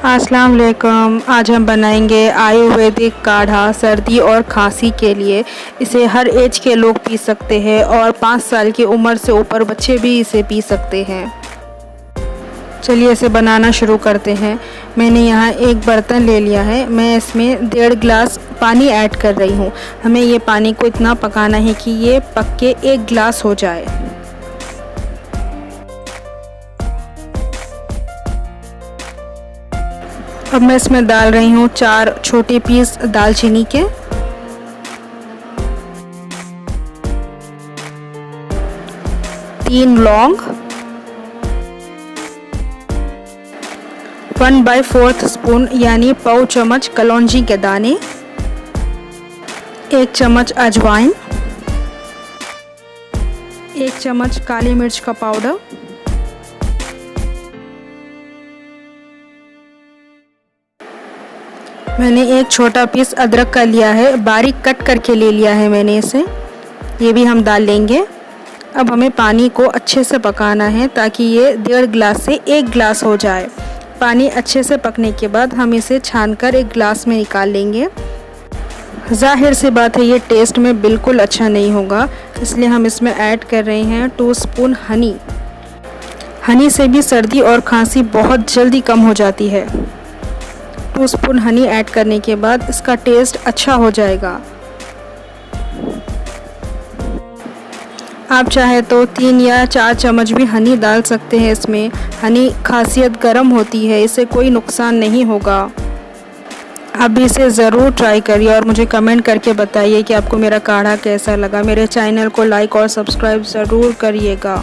अस्सलाम वालेकुम। आज हम बनाएंगे आयुर्वेदिक काढ़ा सर्दी और खांसी के लिए। इसे हर एज के लोग पी सकते हैं और 5 साल की उम्र से ऊपर बच्चे भी इसे पी सकते हैं। चलिए इसे बनाना शुरू करते हैं। मैंने यहाँ एक बर्तन ले लिया है। मैं इसमें 1.5 गिलास पानी ऐड कर रही हूँ। हमें ये पानी को इतना पकाना है कि ये पक के 1 गिलास हो जाए। अब मैं इसमें डाल रही हूँ 4 छोटे पीस दालचीनी के, 3 लौंग, 1/4 स्पून यानी पाव चम्मच कलौंजी के दाने, 1 चम्मच अजवाइन, 1 चम्मच काली मिर्च का पाउडर, मैंने एक छोटा पीस अदरक का लिया है, बारीक कट करके ले लिया है मैंने इसे। ये भी हम डाल लेंगे। अब हमें पानी को अच्छे से पकाना है ताकि ये 1.5 गिलास से 1 गिलास हो जाए। पानी अच्छे से पकने के बाद हम इसे छानकर एक गिलास में निकाल लेंगे। ज़ाहिर सी बात है ये टेस्ट में बिल्कुल अच्छा नहीं होगा, इसलिए हम इसमें ऐड कर रहे हैं 2 स्पून हनी। हनी से भी सर्दी और खांसी बहुत जल्दी कम हो जाती है। 2 स्पून हनी ऐड करने के बाद इसका टेस्ट अच्छा हो जाएगा। आप चाहे तो 3 या 4 चम्मच भी हनी डाल सकते हैं इसमें। हनी खासियत गर्म होती है, इससे कोई नुकसान नहीं होगा। आप भी इसे ज़रूर ट्राई करिए और मुझे कमेंट करके बताइए कि आपको मेरा काढ़ा कैसा लगा। मेरे चैनल को लाइक और सब्सक्राइब ज़रूर करिएगा।